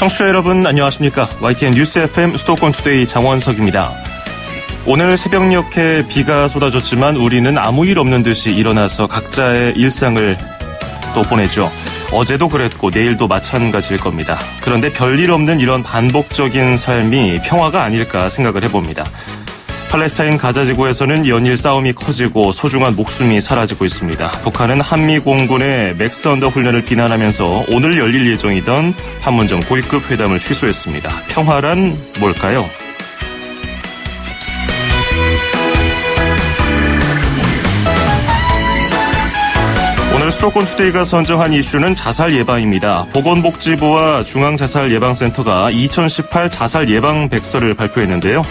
청취자 여러분 안녕하십니까. YTN 뉴스 FM 수도권 투데이 장원석입니다. 오늘 새벽녘에 비가 쏟아졌지만 우리는 아무 일 없는 듯이 일어나서 각자의 일상을 또 보내죠. 어제도 그랬고 내일도 마찬가지일 겁니다. 그런데 별일 없는 이런 반복적인 삶이 평화가 아닐까 생각을 해봅니다. 팔레스타인 가자 지구에서는 연일 싸움이 커지고 소중한 목숨이 사라지고 있습니다. 북한은 한미 공군의 맥스 언더 훈련을 비난하면서 오늘 열릴 예정이던 판문점 고위급 회담을 취소했습니다. 평화란 뭘까요? 오늘 수도권 투데이가 선정한 이슈는 자살 예방입니다. 보건복지부와 중앙자살예방센터가 2018 자살 예방 백서를 발표했는데요.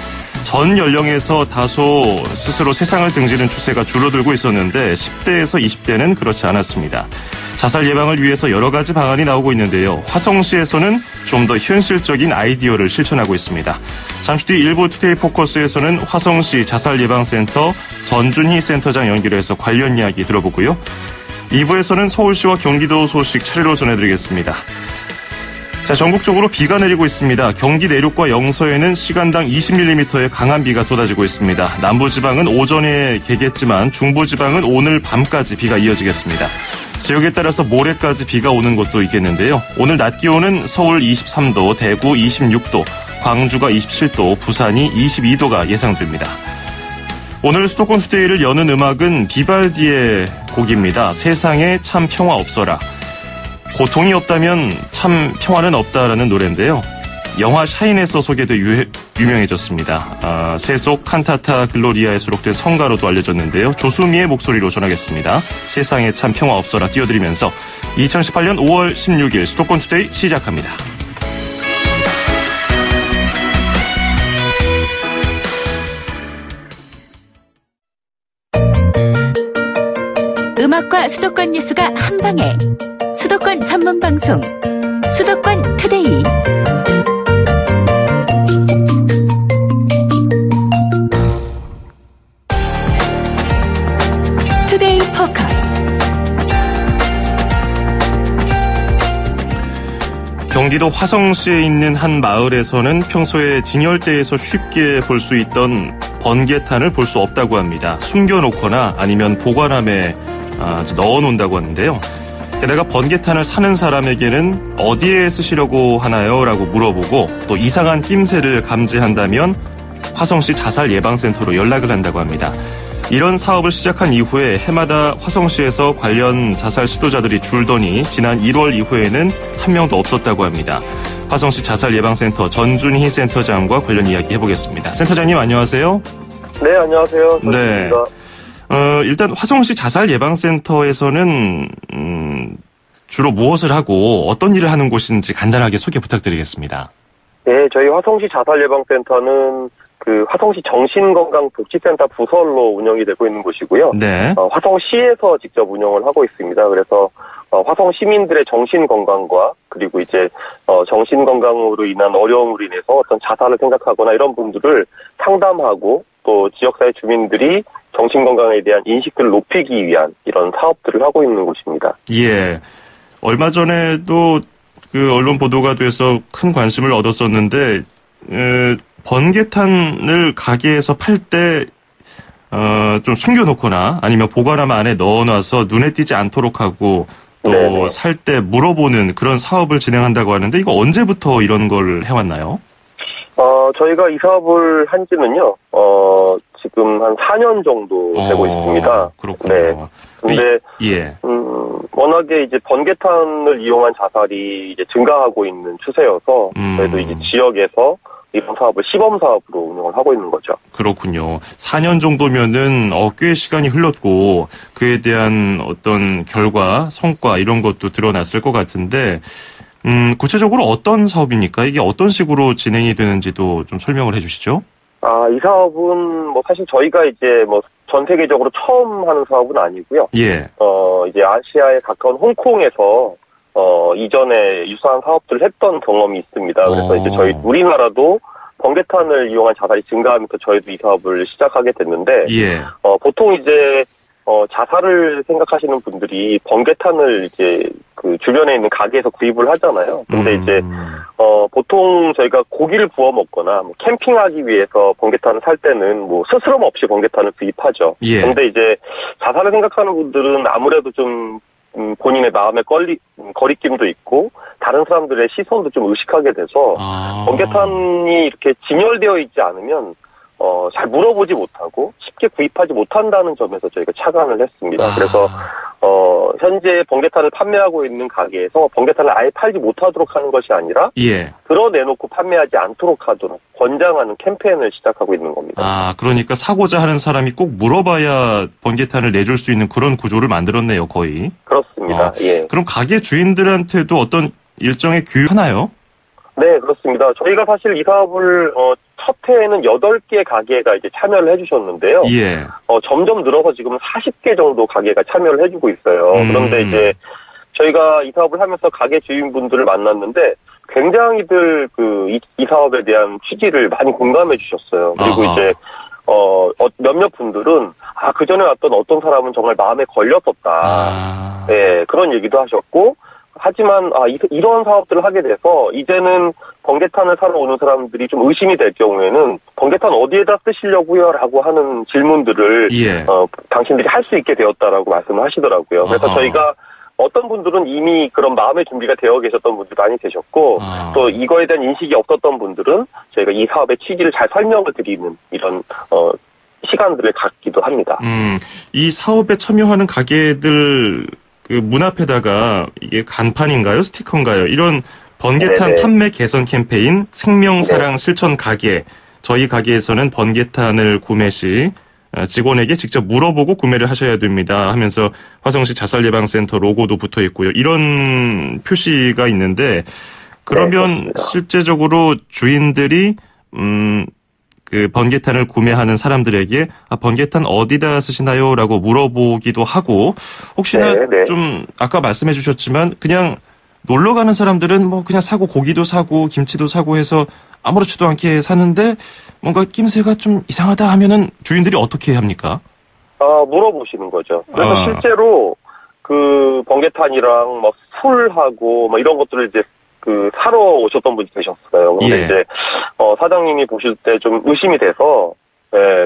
전 연령에서 다소 스스로 세상을 등지는 추세가 줄어들고 있었는데 10대에서 20대는 그렇지 않았습니다. 자살 예방을 위해서 여러 가지 방안이 나오고 있는데요. 화성시에서는 좀 더 현실적인 아이디어를 실천하고 있습니다. 잠시 뒤 일부 투데이 포커스에서는 화성시 자살예방센터 전준희 센터장 연결해서 관련 이야기 들어보고요. 2부에서는 서울시와 경기도 소식 차례로 전해드리겠습니다. 자, 전국적으로 비가 내리고 있습니다. 경기 내륙과 영서에는 시간당 20mm의 강한 비가 쏟아지고 있습니다. 남부지방은 오전에 개겠지만 중부지방은 오늘 밤까지 비가 이어지겠습니다. 지역에 따라서 모레까지 비가 오는 곳도 있겠는데요. 오늘 낮 기온은 서울 23도, 대구 26도, 광주가 27도, 부산이 22도가 예상됩니다. 오늘 수도권 투데이를 여는 음악은 비발디의 곡입니다. 세상에 참 평화 없어라. 고통이 없다면 참 평화는 없다라는 노래인데요. 영화 샤인에서 소개돼 유명해졌습니다. 세속 칸타타 글로리아에 수록된 성가로도 알려졌는데요. 조수미의 목소리로 전하겠습니다. 세상에 참 평화 없어라 띄워드리면서 2018년 5월 16일 수도권 투데이 시작합니다. 음악과 수도권 뉴스가 한방에 수도권 전문 방송 수도권 투데이. 투데이 포커스. 경기도 화성시에 있는 한 마을에서는 평소에 진열대에서 쉽게 볼 수 있던 번개탄을 볼 수 없다고 합니다. 숨겨놓거나 아니면 보관함에 넣어놓는다고 하는데요. 게다가 번개탄을 사는 사람에게는 어디에 쓰시려고 하나요? 라고 물어보고 또 이상한 낌새를 감지한다면 화성시 자살예방센터로 연락을 한다고 합니다. 이런 사업을 시작한 이후에 해마다 화성시에서 관련 자살 시도자들이 줄더니 지난 1월 이후에는 한 명도 없었다고 합니다. 화성시 자살예방센터 전준희 센터장과 관련 이야기 해보겠습니다. 센터장님 안녕하세요. 네, 안녕하세요. 전준희입니다. 네. 일단 화성시 자살예방센터에서는 주로 무엇을 하고 어떤 일을 하는 곳인지 간단하게 소개 부탁드리겠습니다. 네, 저희 화성시 자살예방센터는 그 화성시 정신건강복지센터 부설로 운영이 되고 있는 곳이고요. 네. 화성시에서 직접 운영을 하고 있습니다. 그래서 화성 시민들의 정신건강과 그리고 이제 정신건강으로 인한 어려움으로 인해서 어떤 자살을 생각하거나 이런 분들을 상담하고 또 지역사회 주민들이 정신건강에 대한 인식들을 높이기 위한 이런 사업들을 하고 있는 곳입니다. 예. 얼마 전에도 그 언론 보도가 돼서 큰 관심을 얻었었는데, 번개탄을 가게에서 팔 때, 좀 숨겨놓거나 아니면 보관함 안에 넣어놔서 눈에 띄지 않도록 하고 또 살 때 물어보는 그런 사업을 진행한다고 하는데 이거 언제부터 이런 걸 해왔나요? 저희가 이 사업을 한 지는요, 지금 한 4년 정도 되고 있습니다. 그렇군요. 네. 근데, 예. 워낙에 이제 번개탄을 이용한 자살이 이제 증가하고 있는 추세여서, 그래도 이제 지역에서 이런 사업을 시범 사업으로 운영을 하고 있는 거죠. 그렇군요. 4년 정도면은 꽤 시간이 흘렀고 그에 대한 어떤 결과, 성과 이런 것도 드러났을 것 같은데 구체적으로 어떤 사업입니까? 이게 어떤 식으로 진행이 되는지도 좀 설명을 해주시죠. 이 사업은 뭐 사실 저희가 이제 뭐 전 세계적으로 처음 하는 사업은 아니고요. 예. 이제 아시아에 가까운 홍콩에서 이전에 유사한 사업들을 했던 경험이 있습니다. 그래서 이제 저희 우리나라도 번개탄을 이용한 자살이 증가하면서 저희도 이 사업을 시작하게 됐는데, 예. 보통 이제 자살을 생각하시는 분들이 번개탄을 이제 그 주변에 있는 가게에서 구입을 하잖아요. 근데 이제 보통 저희가 고기를 구워 먹거나 뭐 캠핑하기 위해서 번개탄을 살 때는 뭐 스스럼 없이 번개탄을 구입하죠. 예. 근데 이제 자살을 생각하는 분들은 아무래도 좀 본인의 마음에 거리낌도 있고 다른 사람들의 시선도 좀 의식하게 돼서 번개탄이 이렇게 진열되어 있지 않으면 잘 물어보지 못하고 쉽게 구입하지 못한다는 점에서 저희가 착안을 했습니다. 그래서 현재 번개탄을 판매하고 있는 가게에서 번개탄을 아예 팔지 못하도록 하는 것이 아니라 예. 드러내놓고 판매하지 않도록 하도록 권장하는 캠페인을 시작하고 있는 겁니다. 그러니까 사고자 하는 사람이 꼭 물어봐야 번개탄을 내줄 수 있는 그런 구조를 만들었네요, 거의. 그렇습니다. 예. 그럼 가게 주인들한테도 어떤 일정의 교육하나요? 네, 그렇습니다. 저희가 사실 이 사업을 첫 해에는 8개 가게가 이제 참여를 해주셨는데요. 예. 점점 늘어서 지금 40개 정도 가게가 참여를 해주고 있어요. 그런데 이제 저희가 이 사업을 하면서 가게 주인분들을 만났는데 굉장히들 이 사업에 대한 취지를 많이 공감해 주셨어요. 그리고 이제 몇몇 분들은 그 전에 왔던 어떤 사람은 정말 마음에 걸렸었다. 네, 그런 얘기도 하셨고. 하지만 이런 사업들을 하게 돼서 이제는 번개탄을 사러 오는 사람들이 좀 의심이 될 경우에는 번개탄 어디에다 쓰시려고요? 라고 하는 질문들을 예. 당신들이 할 수 있게 되었다라고 말씀을 하시더라고요. 그래서 저희가 어떤 분들은 이미 그런 마음의 준비가 되어 계셨던 분들이 많이 계셨고 또 이거에 대한 인식이 없었던 분들은 저희가 이 사업의 취지를 잘 설명을 드리는 이런 시간들을 갖기도 합니다. 이 사업에 참여하는 가게들 그 문 앞에다가 이게 간판인가요? 스티커인가요? 이런 번개탄 판매 개선 캠페인 생명사랑 실천 가게. 저희 가게에서는 번개탄을 구매 시 직원에게 직접 물어보고 구매를 하셔야 됩니다 하면서 화성시 자살예방센터 로고도 붙어 있고요. 이런 표시가 있는데 그러면 실제적으로 주인들이 그 번개탄을 구매하는 사람들에게 번개탄 어디다 쓰시나요? 라고 물어보기도 하고 혹시나 좀 아까 말씀해 주셨지만 그냥 놀러 가는 사람들은 뭐 그냥 사고 고기도 사고 김치도 사고 해서 아무렇지도 않게 사는데 뭔가 낌새가 좀 이상하다 하면은 주인들이 어떻게 합니까? 물어보시는 거죠. 그래서 실제로 그 번개탄이랑 막 술하고 막 이런 것들을 이제 사러 오셨던 분이 계셨어요. 근데 이제, 사장님이 보실 때 좀 의심이 돼서,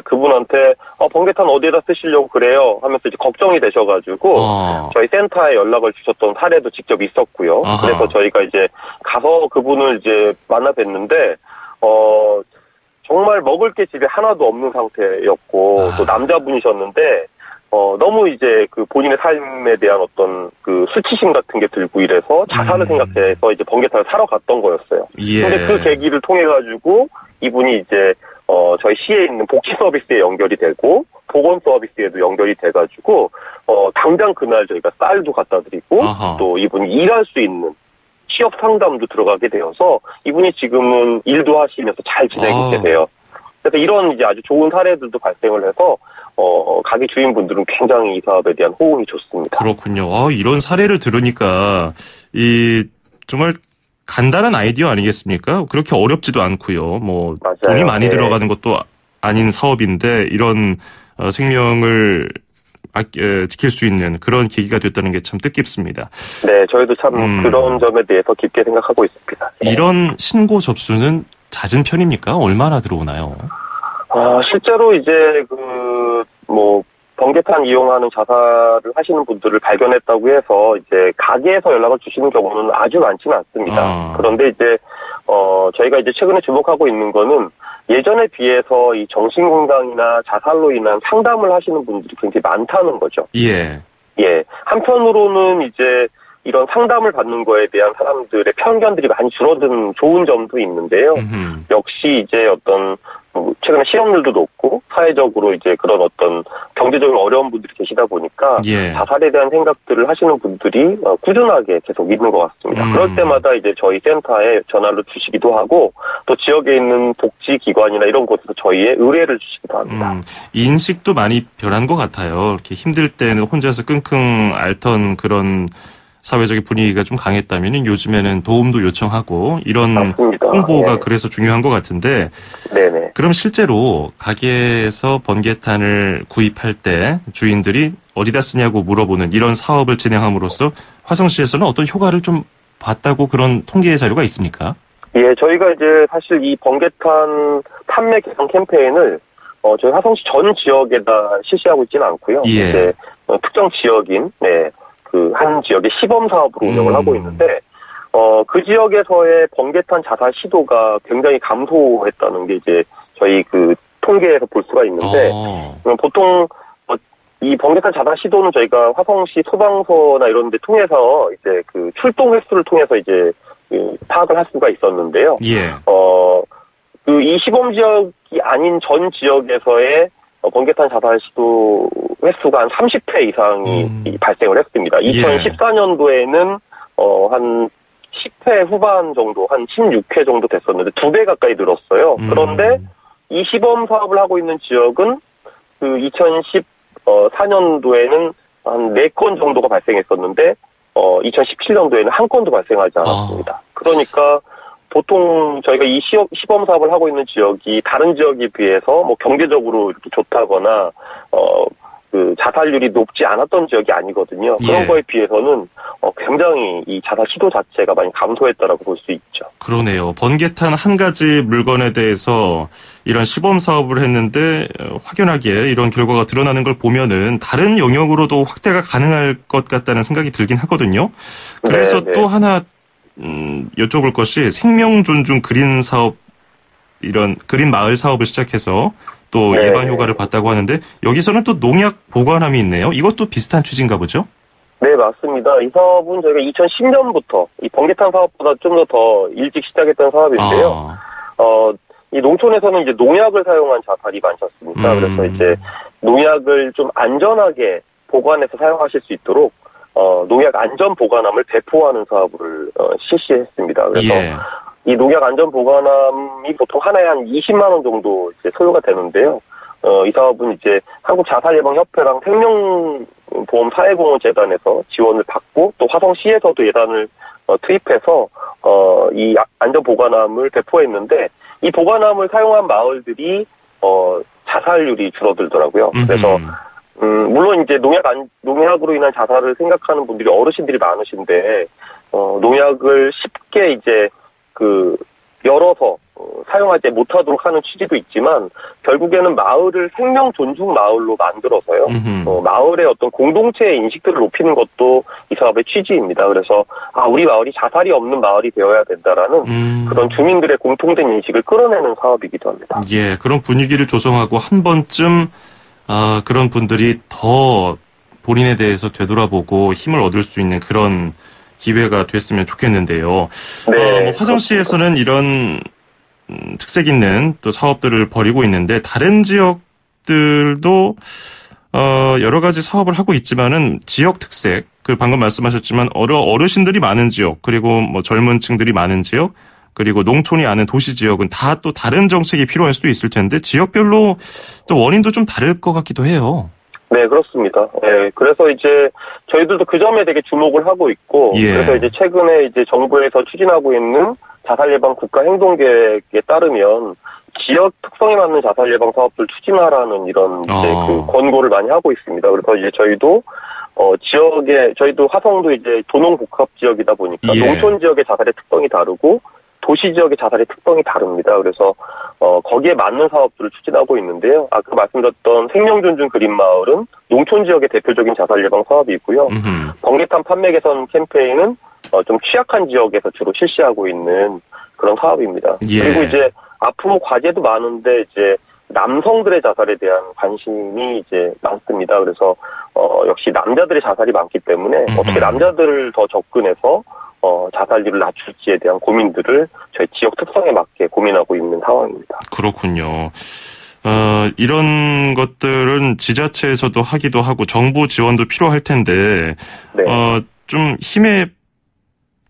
그분한테, 번개탄 어디에다 쓰시려고 그래요? 하면서 이제 걱정이 되셔가지고, 저희 센터에 연락을 주셨던 사례도 직접 있었고요. 그래서 저희가 이제 가서 그분을 이제 만나 뵀는데, 정말 먹을 게 집에 하나도 없는 상태였고, 또 남자분이셨는데, 너무 이제 본인의 삶에 대한 어떤 수치심 같은 게 들고 이래서 자살을 생각해서 이제 번개탄을 사러 갔던 거였어요. 근데 그 계기를 통해가지고 이분이 이제, 저희 시에 있는 복지 서비스에 연결이 되고, 보건 서비스에도 연결이 돼가지고, 당장 그날 저희가 쌀도 갖다 드리고, 또 이분이 일할 수 있는 취업 상담도 들어가게 되어서 이분이 지금은 일도 하시면서 잘 지내고 계세요. 그래서 이런 이제 아주 좋은 사례들도 발생을 해서, 가게 주인분들은 굉장히 이 사업에 대한 호응이 좋습니다. 그렇군요. 이런 사례를 들으니까, 정말 간단한 아이디어 아니겠습니까? 그렇게 어렵지도 않고요. 맞아요. 돈이 많이 들어가는 것도 아닌 사업인데, 이런 생명을 지킬 수 있는 그런 계기가 됐다는 게 참 뜻깊습니다. 네, 저희도 참 그런 점에 대해서 깊게 생각하고 있습니다. 이런 신고 접수는 잦은 편입니까? 얼마나 들어오나요? 실제로 이제 번개탄 이용하는 자살을 하시는 분들을 발견했다고 해서 이제 가게에서 연락을 주시는 경우는 아주 많지는 않습니다. 그런데 이제 저희가 이제 최근에 주목하고 있는 거는 예전에 비해서 이 정신건강이나 자살로 인한 상담을 하시는 분들이 굉장히 많다는 거죠. 예. 한편으로는 이제 이런 상담을 받는 거에 대한 사람들의 편견들이 많이 줄어든 좋은 점도 있는데요. 역시 이제 어떤 최근에 실업률도 높고 사회적으로 이제 그런 어떤 경제적으로 어려운 분들이 계시다 보니까 자살에 대한 생각들을 하시는 분들이 꾸준하게 계속 있는 것 같습니다. 그럴 때마다 이제 저희 센터에 전화를 주시기도 하고 또 지역에 있는 복지기관이나 이런 곳에서 저희의 의뢰를 주시기도 합니다. 인식도 많이 변한 것 같아요. 이렇게 힘들 때는 혼자서 끙끙 앓던 그런 사회적인 분위기가 좀 강했다면 요즘에는 도움도 요청하고 이런 맞습니다. 홍보가 네. 그래서 중요한 것 같은데 네네. 그럼 실제로 가게에서 번개탄을 구입할 때 주인들이 어디다 쓰냐고 물어보는 이런 사업을 진행함으로써 화성시에서는 어떤 효과를 좀 봤다고 그런 통계 자료가 있습니까? 예, 저희가 이제 사실 이 번개탄 판매 개선 캠페인을 저희 화성시 전 지역에다 실시하고 있지는 않고요. 예. 이제 특정 지역인 그 한 지역의 시범 사업으로 운영을 하고 있는데 그 지역에서의 번개탄 자살 시도가 굉장히 감소했다는 게 이제 저희 그 통계에서 볼 수가 있는데 보통 이 번개탄 자살 시도는 저희가 화성시 소방서나 이런 데 통해서 이제 그 출동 횟수를 통해서 이제 파악을 할 수가 있었는데요. 예. 그 이 시범 지역이 아닌 전 지역에서의 번개탄 자살 시도 횟수가 한 30회 이상이 발생을 했습니다. 2014년도에는 한 10회 후반 정도, 한 16회 정도 됐었는데 2배 가까이 늘었어요. 그런데 이 시범 사업을 하고 있는 지역은 그 2014년도에는 한 4건 정도가 발생했었는데 2017년도에는 한 건도 발생하지 않았습니다. 그러니까 보통 저희가 이 시범 사업을 하고 있는 지역이 다른 지역에 비해서 뭐 경제적으로 이렇게 좋다거나 그 자살률이 높지 않았던 지역이 아니거든요. 그런 거에 비해서는 굉장히 이 자살 시도 자체가 많이 감소했다라고 볼 수 있죠. 그러네요. 번개탄 한 가지 물건에 대해서 이런 시범 사업을 했는데 확연하게 이런 결과가 드러나는 걸 보면은 다른 영역으로도 확대가 가능할 것 같다는 생각이 들긴 하거든요. 그래서 또 하나 여쭤볼 것이 생명 존중 그린 사업, 이런 그린 마을 사업을 시작해서 또 예방 효과를 봤다고 하는데 여기서는 또 농약 보관함이 있네요. 이것도 비슷한 취지인가 보죠? 네, 맞습니다. 이 사업은 저희가 2010년부터 이 번개탄 사업보다 좀 더 일찍 시작했던 사업인데요. 이 농촌에서는 이제 농약을 사용한 자살이 많지 않습니까? 그래서 이제 농약을 좀 안전하게 보관해서 사용하실 수 있도록 농약 안전 보관함을 배포하는 사업을 실시했습니다. 그래서 이 농약 안전 보관함이 보통 하나에 한 20만 원 정도 이제 소요가 되는데요. 이 사업은 이제 한국자살예방협회랑 생명보험사회공헌재단에서 지원을 받고 또 화성시에서도 예산을 투입해서 이 안전 보관함을 배포했는데 이 보관함을 사용한 마을들이 자살률이 줄어들더라고요. 그래서 물론 이제 농약으로 인한 자살을 생각하는 분들이 어르신들이 많으신데 농약을 쉽게 이제 열어서 사용하지 못하도록 하는 취지도 있지만 결국에는 마을을 생명 존중 마을로 만들어서요. 마을의 어떤 공동체의 인식들을 높이는 것도 이 사업의 취지입니다. 그래서 우리 마을이 자살이 없는 마을이 되어야 된다라는 그런 주민들의 공통된 인식을 끌어내는 사업이기도 합니다. 예, 그런 분위기를 조성하고 한 번쯤 그런 분들이 더 본인에 대해서 되돌아보고 힘을 얻을 수 있는 그런 기회가 됐으면 좋겠는데요. 뭐 화성시에서는 이런 특색 있는 또 사업들을 벌이고 있는데 다른 지역들도 여러 가지 사업을 하고 있지만은 지역 특색, 방금 말씀하셨지만 어르신들이 많은 지역, 그리고 뭐 젊은 층들이 많은 지역, 그리고 농촌이 아는 도시 지역은 다 또 다른 정책이 필요할 수도 있을 텐데 지역별로 또 원인도 좀 다를 것 같기도 해요. 네, 그렇습니다. 네, 그래서 이제 저희들도 그 점에 되게 주목을 하고 있고, 그래서 이제 최근에 이제 정부에서 추진하고 있는 자살 예방 국가 행동계획에 따르면 지역 특성에 맞는 자살 예방 사업들 추진하라는 이런 이제 그 권고를 많이 하고 있습니다. 그래서 이제 저희도 저희도 화성도 이제 도농복합 지역이다 보니까 농촌 지역의 자살의 특성이 다르고 도시 지역의 자살의 특성이 다릅니다. 그래서 거기에 맞는 사업들을 추진하고 있는데요. 아까 말씀드렸던 생명존중 그린마을은 농촌 지역의 대표적인 자살 예방 사업이고요. 번개탄 판매 개선 캠페인은 좀 취약한 지역에서 주로 실시하고 있는 그런 사업입니다. 그리고 이제 앞으로 과제도 많은데 이제 남성들의 자살에 대한 관심이 이제 많습니다. 그래서 역시 남자들의 자살이 많기 때문에 어떻게 남자들을 더 접근해서 자살률을 낮출지에 대한 고민들을 저희 지역 특성에 맞게 고민하고 있는 상황입니다. 그렇군요. 이런 것들은 지자체에서도 하기도 하고 정부 지원도 필요할 텐데 좀 힘에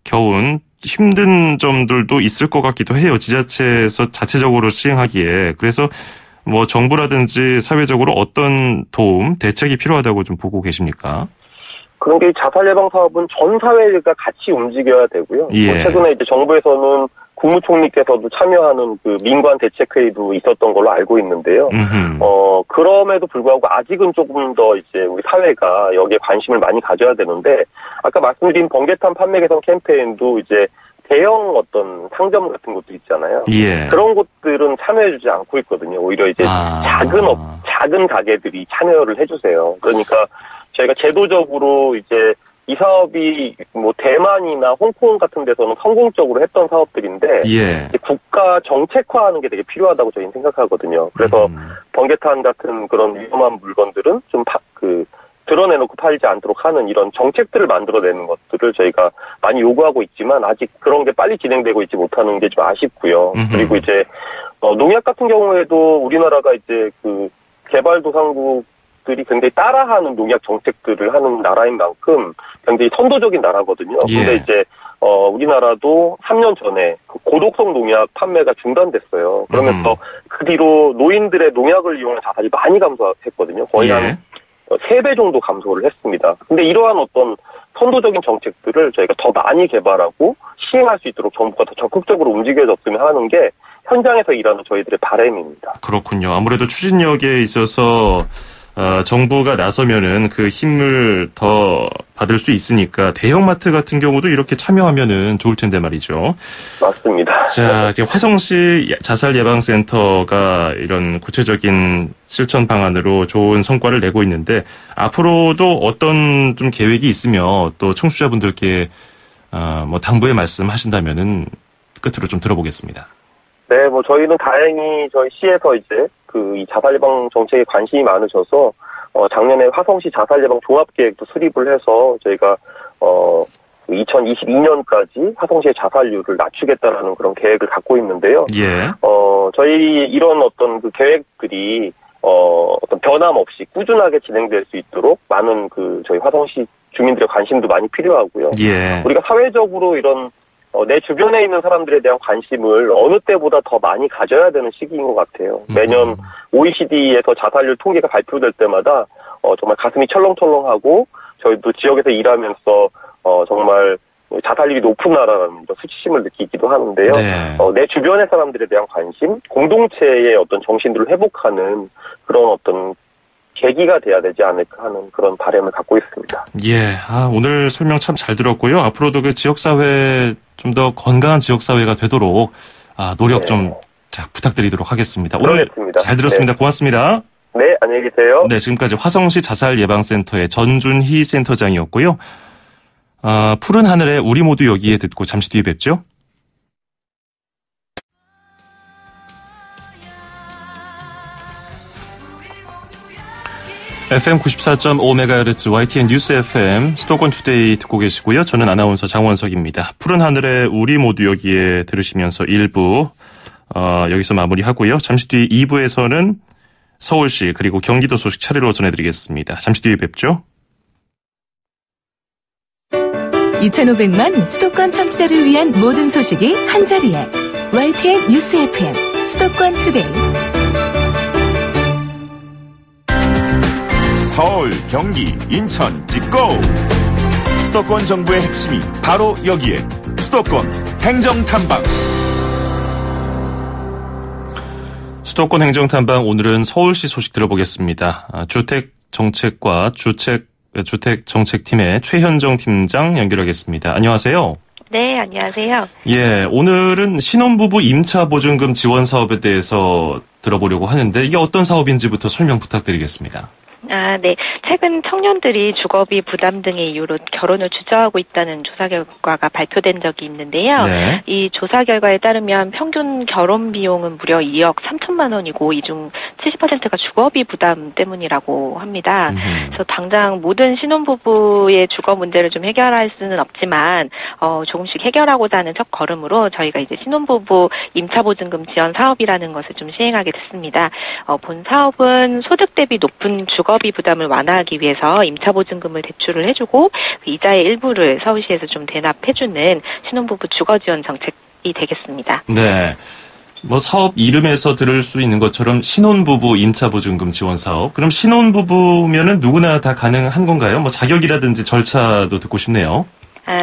겨운 힘든 점들도 있을 것 같기도 해요. 지자체에서 자체적으로 시행하기에. 그래서 뭐 정부라든지 사회적으로 어떤 도움, 대책이 필요하다고 좀 보고 계십니까? 그런 게 자살 예방 사업은 전 사회가 같이 움직여야 되고요. 예. 최근에 이제 정부에서는 국무총리께서도 참여하는 그 민관 대책회의도 있었던 걸로 알고 있는데요. 그럼에도 불구하고 아직은 조금 더 이제 우리 사회가 여기에 관심을 많이 가져야 되는데, 아까 말씀드린 번개탄 판매 개선 캠페인도 이제 대형 어떤 상점 같은 곳도 있잖아요. 예. 그런 곳들은 참여해주지 않고 있거든요. 오히려 이제 작은 가게들이 참여를 해주세요. 그러니까 저희가 제도적으로 이제 이 사업이 뭐 대만이나 홍콩 같은 데서는 성공적으로 했던 사업들인데, 예. 국가 정책화하는 게 되게 필요하다고 저희는 생각하거든요. 그래서 번개탄 같은 그런 위험한 물건들은 좀 드러내놓고 팔지 않도록 하는 이런 정책들을 만들어내는 것들을 저희가 많이 요구하고 있지만 아직 그런 게 빨리 진행되고 있지 못하는 게 좀 아쉽고요. 그리고 이제 농약 같은 경우에도 우리나라가 이제 그 개발도상국들이 굉장히 따라하는 농약 정책들을 하는 나라인 만큼 굉장히 선도적인 나라거든요. 근데 이제 우리나라도 3년 전에 그 고독성 농약 판매가 중단됐어요. 그러면서 그 뒤로 노인들의 농약을 이용한 자살이 많이 감소했거든요. 거의 한 3배 정도 감소를 했습니다. 근데 이러한 어떤 선도적인 정책들을 저희가 더 많이 개발하고 시행할 수 있도록 정부가 더 적극적으로 움직여줬으면 하는 게 현장에서 일하는 저희들의 바람입니다. 그렇군요. 아무래도 추진력에 있어서 정부가 나서면은 그 힘을 더 받을 수 있으니까 대형마트 같은 경우도 이렇게 참여하면은 좋을 텐데 말이죠. 맞습니다. 자, 이제 화성시 자살예방센터가 이런 구체적인 실천 방안으로 좋은 성과를 내고 있는데 앞으로도 어떤 좀 계획이 있으며 또 청취자분들께 뭐 당부의 말씀 하신다면은 끝으로 좀 들어보겠습니다. 네, 뭐 저희는 다행히 저희 시에서 이제 이 자살 예방 정책에 관심이 많으셔서 작년에 화성시 자살 예방 종합계획도 수립을 해서 저희가 2022년까지 화성시의 자살률을 낮추겠다라는 그런 계획을 갖고 있는데요. 예. 저희 이런 어떤 그 계획들이 어떤 변함없이 꾸준하게 진행될 수 있도록 많은 저희 화성시 주민들의 관심도 많이 필요하고요. 예. 우리가 사회적으로 이런 내 주변에 있는 사람들에 대한 관심을 어느 때보다 더 많이 가져야 되는 시기인 것 같아요. 매년 OECD에서 자살률 통계가 발표될 때마다 정말 가슴이 철렁철렁하고 저희도 지역에서 일하면서 정말 자살률이 높은 나라라는 수치심을 느끼기도 하는데요. 네. 내 주변의 사람들에 대한 관심, 공동체의 어떤 정신들을 회복하는 그런 어떤 계기가 돼야 되지 않을까 하는 그런 바람을 갖고 있습니다. 예. 오늘 설명 참 잘 들었고요. 앞으로도 그 지역사회 좀 더 건강한 지역사회가 되도록 노력 좀 부탁드리도록 하겠습니다. 오늘 그러겠습니다. 잘 들었습니다. 네. 고맙습니다. 네, 안녕히 계세요. 네, 지금까지 화성시 자살예방센터의 전준희 센터장이었고요. 푸른 하늘에 우리 모두 여기에 듣고 잠시 뒤에 뵙죠. FM 94.5MHz YTN 뉴스 FM 수도권 투데이 듣고 계시고요. 저는 아나운서 장원석입니다. 푸른 하늘에 우리 모두 여기에 들으시면서 1부 여기서 마무리하고요. 잠시 뒤 2부에서는 서울시 그리고 경기도 소식 차례로 전해드리겠습니다. 잠시 뒤에 뵙죠. 2,500만 수도권 청취자를 위한 모든 소식이 한자리에 YTN 뉴스 FM 수도권 투데이. 서울, 경기, 인천 찍고 수도권 정부의 핵심이 바로 여기에 수도권 행정탐방. 수도권 행정탐방 오늘은 서울시 소식 들어보겠습니다. 주택정책과 주택정책팀의 최현정 팀장 연결하겠습니다. 안녕하세요. 네, 안녕하세요. 예, 오늘은 신혼부부 임차보증금 지원 사업에 대해서 들어보려고 하는데 이게 어떤 사업인지부터 설명 부탁드리겠습니다. 네. 최근 청년들이 주거비 부담 등의 이유로 결혼을 주저하고 있다는 조사 결과가 발표된 적이 있는데요. 네. 이 조사 결과에 따르면 평균 결혼 비용은 무려 2억 3천만 원이고 이 중 70%가 주거비 부담 때문이라고 합니다. 그래서 당장 모든 신혼부부의 주거 문제를 좀 해결할 수는 없지만 조금씩 해결하고자 하는 첫 걸음으로 저희가 이제 신혼부부 임차보증금 지원 사업이라는 것을 좀 시행하게 됐습니다. 본 사업은 소득 대비 높은 주거비 부담을 완화하기 위해서 임차보증금을 대출을 해주고 그 이자의 일부를 서울시에서 좀 대납해주는 신혼부부 주거지원 정책이 되겠습니다. 네. 뭐 사업 이름에서 들을 수 있는 것처럼 신혼부부 임차보증금 지원 사업. 그럼 신혼부부면은 누구나 다 가능한 건가요? 뭐 자격이라든지 절차도 듣고 싶네요.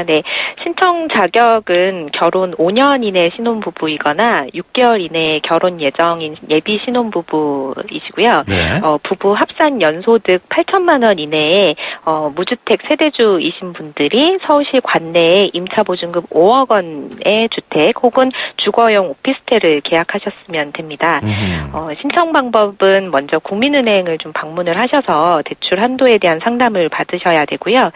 네. 신청 자격은 결혼 5년 이내 신혼부부이거나 6개월 이내 결혼 예정인 예비 신혼부부이시고요. 네. 부부 합산 연소득 8천만 원 이내에 무주택 세대주이신 분들이 서울시 관내에 임차보증금 5억 원의 주택 혹은 주거용 오피스텔을 계약하셨으면 됩니다. 신청 방법은 먼저 국민은행을 좀 방문을 하셔서 대출 한도에 대한 상담을 받으셔야 되고요.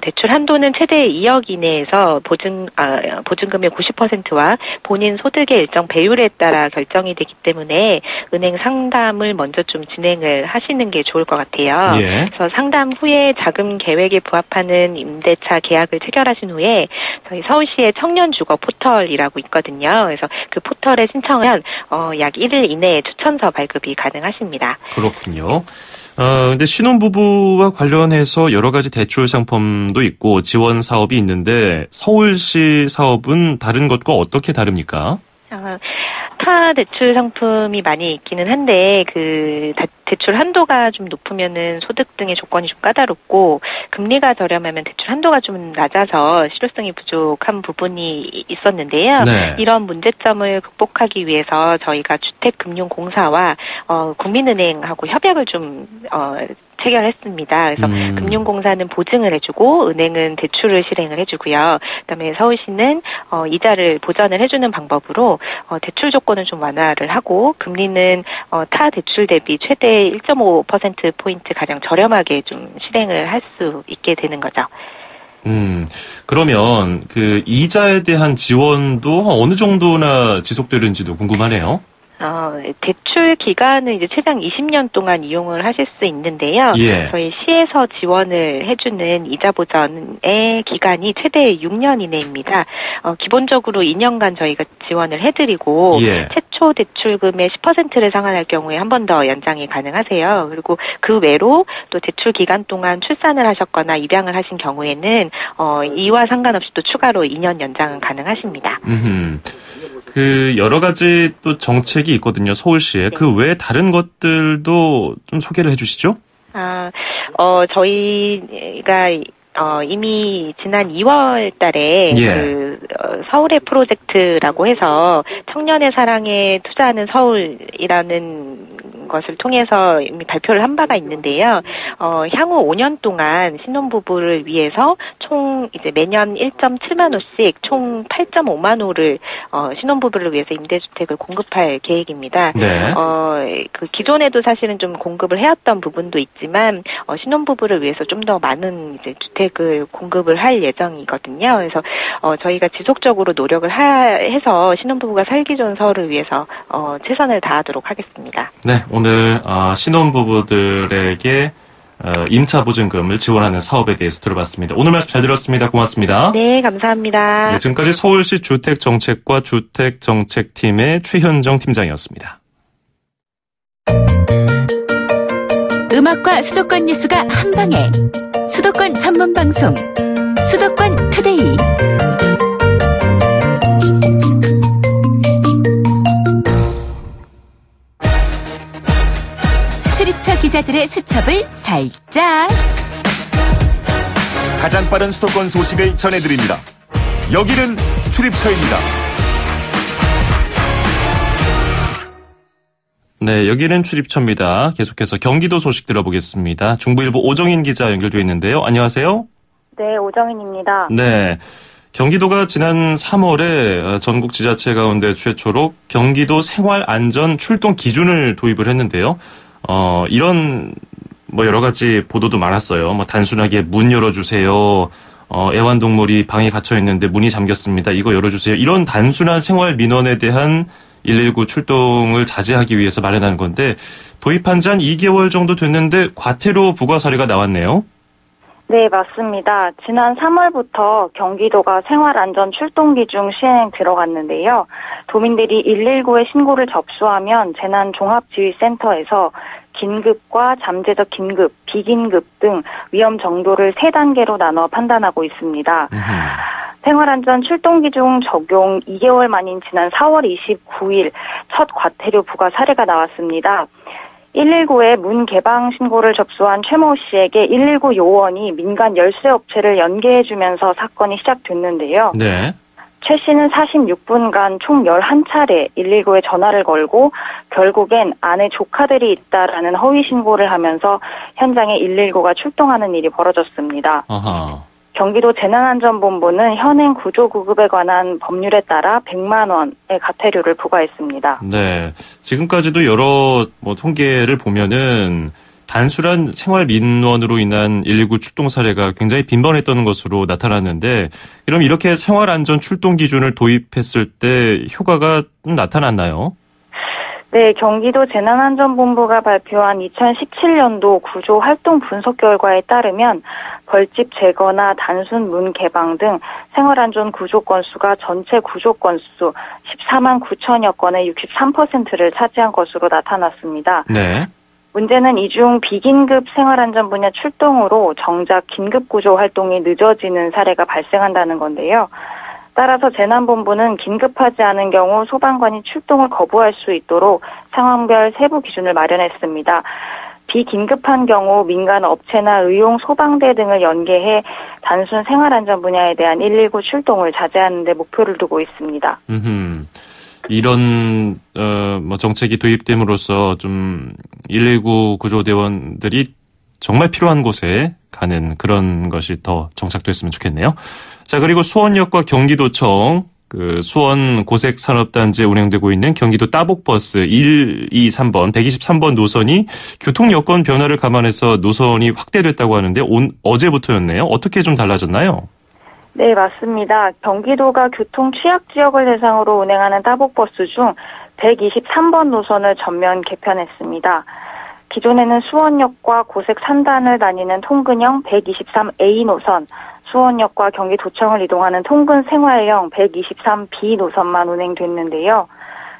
대출 한도는 최대 2억 이내에서 보증금의 90%와 본인 소득의 일정 배율에 따라 결정이 되기 때문에 은행 상담을 먼저 좀 진행을 하시는 게 좋을 것 같아요. 예. 그래서 상담 후에 자금 계획에 부합하는 임대차 계약을 체결하신 후에 저희 서울시의 청년주거 포털이라고 있거든요. 그래서 그 포털에 신청하면 약 1일 이내에 추천서 발급이 가능하십니다. 그렇군요. 근데 신혼부부와 관련해서 여러 가지 대출 상품도 있고 지원 사업이 있는데 서울시 사업은 다른 것과 어떻게 다릅니까? 타 대출 상품이 많이 있기는 한데 대출 한도가 좀 높으면은 소득 등의 조건이 좀 까다롭고 금리가 저렴하면 대출 한도가 좀 낮아서 실효성이 부족한 부분이 있었는데요. 네. 이런 문제점을 극복하기 위해서 저희가 주택금융공사와 국민은행하고 협약을 좀 체결했습니다. 그래서 금융공사는 보증을 해주고 은행은 대출을 실행을 해주고요. 그다음에 서울시는 이자를 보전을 해주는 방법으로 대출 조건을 좀 완화를 하고 금리는 타 대출 대비 최대 1.5%포인트 가량 저렴하게 좀 실행을 할 수 있게 되는 거죠. 그러면 그 이자에 대한 지원도 어느 정도나 지속되는지도 궁금하네요. 대출 기간은 이제 최장 20년 동안 이용을 하실 수 있는데요. 예. 저희 시에서 지원을 해주는 이자 보전의 기간이 최대 6년 이내입니다. 기본적으로 2년간 저희가 지원을 해드리고 예. 최초 대출금의 10%를 상환할 경우에 한 번 더 연장이 가능하세요. 그리고 그 외로 또 대출 기간 동안 출산을 하셨거나 입양을 하신 경우에는 이와 상관없이 또 추가로 2년 연장은 가능하십니다. 그 여러 가지 또 정책이 있거든요. 서울시에. 그 외에 다른 것들도 좀 소개를 해주시죠. 저희가 이미 지난 2월 달에 예. 서울의 프로젝트라고 해서 청년의 사랑에 투자하는 서울이라는 것을 통해서 이미 발표를 한 바가 있는데요. 향후 5년 동안 신혼부부를 위해서 총 이제 매년 1.7만 호씩 총 8.5만 호를 신혼부부를 위해서 임대주택을 공급할 계획입니다. 네. 그 기존에도 사실은 좀 공급을 해왔던 부분도 있지만 신혼부부를 위해서 좀 더 많은 이제 주택을 공급을 할 예정이거든요. 그래서 저희가 지속적으로 노력을 해서 신혼부부가 살기 좋은 서울을 위해서 최선을 다하도록 하겠습니다. 네, 오늘 신혼부부들에게 임차보증금을 지원하는 사업에 대해서 들어봤습니다. 오늘 말씀 잘 들었습니다. 고맙습니다. 네, 감사합니다. 네, 지금까지 서울시 주택정책과 주택정책팀의 최현정 팀장이었습니다. 음악과 수도권 뉴스가 한방에 수도권 전문 방송 수도권 투데이. 출입처 기자들의 수첩을 살짝. 가장 빠른 수도권 소식을 전해드립니다. 여기는 출입처입니다. 네, 여기는 출입처입니다. 계속해서 경기도 소식 들어보겠습니다. 중부일보 오정인 기자 연결되어 있는데요. 안녕하세요. 네, 오정인입니다. 네, 경기도가 지난 3월에 전국 지자체 가운데 최초로 경기도 생활안전 출동 기준을 도입을 했는데요. 이런 여러 가지 보도도 많았어요. 단순하게 문 열어주세요. 애완동물이 방에 갇혀 있는데 문이 잠겼습니다. 이거 열어주세요. 이런 단순한 생활 민원에 대한 119 출동을 자제하기 위해서 마련한 건데 도입한 지 한 2개월 정도 됐는데 과태료 부과 사례가 나왔네요. 네, 맞습니다. 지난 3월부터 경기도가 생활안전 출동기준 시행 들어갔는데요. 도민들이 119에 신고를 접수하면 재난종합지휘센터에서 긴급과 잠재적 긴급, 비긴급 등 위험 정도를 3단계로 나눠 판단하고 있습니다. 생활안전 출동기준 적용 2개월 만인 지난 4월 29일 첫 과태료 부과 사례가 나왔습니다. 119에 문 개방 신고를 접수한 최모 씨에게 119 요원이 민간 열쇠 업체를 연계해주면서 사건이 시작됐는데요. 네. 최 씨는 46분간 총 11차례 119에 전화를 걸고 결국엔 아내 조카들이 있다라는 허위 신고를 하면서 현장에 119가 출동하는 일이 벌어졌습니다. 아하. 경기도 재난안전본부는 현행 구조구급에 관한 법률에 따라 100만 원의 과태료를 부과했습니다. 네. 지금까지도 여러 통계를 보면은 단순한 생활 민원으로 인한 119 출동 사례가 굉장히 빈번했던 것으로 나타났는데, 그럼 이렇게 생활 안전 출동 기준을 도입했을 때 효과가 나타났나요? 네, 경기도 재난안전본부가 발표한 2017년도 구조 활동 분석 결과에 따르면 벌집 제거나 단순 문 개방 등 생활안전 구조 건수가 전체 구조 건수 14만 9천여 건의 63%를 차지한 것으로 나타났습니다. 네. 문제는 이 중 비긴급 생활안전 분야 출동으로 정작 긴급구조 활동이 늦어지는 사례가 발생한다는 건데요. 따라서 재난본부는 긴급하지 않은 경우 소방관이 출동을 거부할 수 있도록 상황별 세부 기준을 마련했습니다. 비긴급한 경우 민간 업체나 의용 소방대 등을 연계해 단순 생활안전 분야에 대한 119 출동을 자제하는 데 목표를 두고 있습니다. 이런 정책이 도입됨으로써 좀 119 구조대원들이 정말 필요한 곳에 가는 그런 것이 더 정착됐으면 좋겠네요. 자, 그리고 수원역과 경기도청, 수원 고색산업단지에 운행되고 있는 경기도 따복버스 123번, 123번 노선이 교통 여건 변화를 감안해서 노선이 확대됐다고 하는데 어제부터였네요. 어떻게 좀 달라졌나요? 네, 맞습니다. 경기도가 교통 취약 지역을 대상으로 운행하는 따복버스 중 123번 노선을 전면 개편했습니다. 기존에는 수원역과 고색 산단을 다니는 통근형 123A 노선, 수원역과 경기도청을 이동하는 통근 생활형 123B 노선만 운행됐는데요.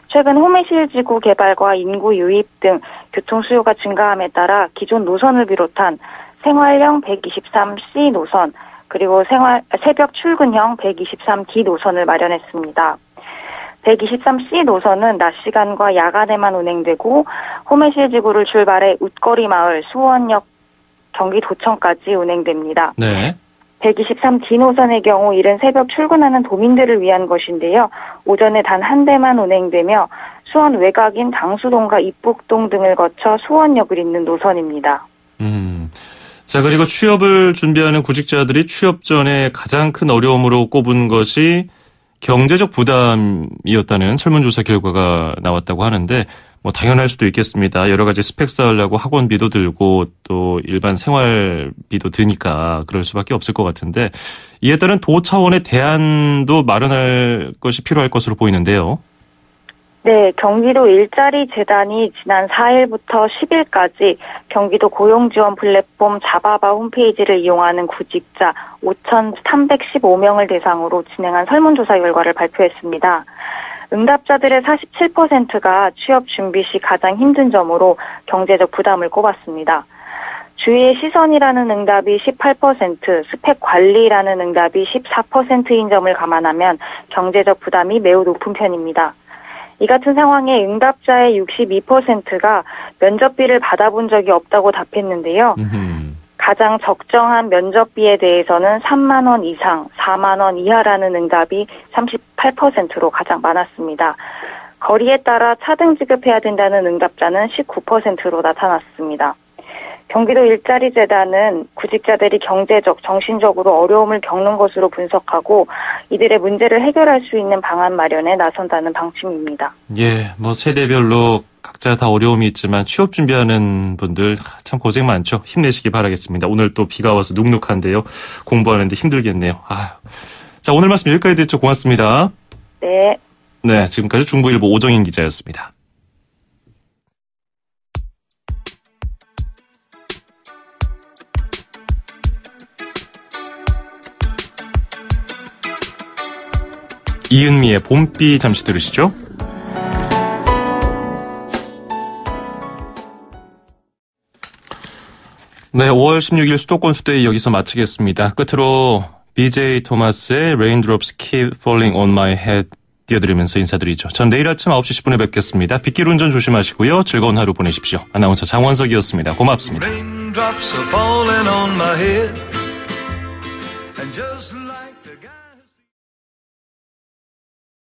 최근 호메실지구 개발과 인구 유입 등 교통 수요가 증가함에 따라 기존 노선을 비롯한 생활형 123C 노선, 그리고 새벽 출근형 123D 노선을 마련했습니다. 123C 노선은 낮 시간과 야간에만 운행되고 호메실지구를 출발해 웃거리 마을, 수원역, 경기도청까지 운행됩니다. 네. 123D 노선의 경우 이른 새벽 출근하는 도민들을 위한 것인데요. 오전에 단 한 대만 운행되며 수원 외곽인 당수동과 입북동 등을 거쳐 수원역을 잇는 노선입니다. 자, 그리고 취업을 준비하는 구직자들이 취업 전에 가장 큰 어려움으로 꼽은 것이 경제적 부담이었다는 설문조사 결과가 나왔다고 하는데, 당연할 수도 있겠습니다. 여러 가지 스펙 쌓으려고 학원비도 들고 또 일반 생활비도 드니까 그럴 수밖에 없을 것 같은데, 이에 따른 도 차원의 대안도 마련할 것이 필요할 것으로 보이는데요. 네, 경기도 일자리 재단이 지난 4일부터 10일까지 경기도 고용지원 플랫폼 자바바 홈페이지를 이용하는 구직자 5,315명을 대상으로 진행한 설문조사 결과를 발표했습니다. 응답자들의 47%가 취업 준비 시 가장 힘든 점으로 경제적 부담을 꼽았습니다. 주위의 시선이라는 응답이 18%, 스펙 관리라는 응답이 14%인 점을 감안하면 경제적 부담이 매우 높은 편입니다. 이 같은 상황에 응답자의 62%가 면접비를 받아본 적이 없다고 답했는데요. 가장 적정한 면접비에 대해서는 3만 원 이상, 4만 원 이하라는 응답이 38%로 가장 많았습니다. 거리에 따라 차등 지급해야 된다는 응답자는 19%로 나타났습니다. 경기도 일자리재단은 구직자들이 경제적, 정신적으로 어려움을 겪는 것으로 분석하고 이들의 문제를 해결할 수 있는 방안 마련에 나선다는 방침입니다. 예, 세대별로 각자 다 어려움이 있지만 취업 준비하는 분들 참 고생 많죠. 힘내시기 바라겠습니다. 오늘 또 비가 와서 눅눅한데요. 공부하는데 힘들겠네요. 자, 오늘 말씀 여기까지 듣죠. 고맙습니다. 네. 네, 지금까지 중부일보 오정인 기자였습니다. 이은미의 봄비 잠시 들으시죠. 네, 5월 16일 수도권 수대위 여기서 마치겠습니다. 끝으로 BJ 토마스의 Raindrops Keep Falling on My Head 띄워드리면서 인사드리죠. 전 내일 아침 9시 10분에 뵙겠습니다. 빗길 운전 조심하시고요. 즐거운 하루 보내십시오. 아나운서 장원석이었습니다. 고맙습니다.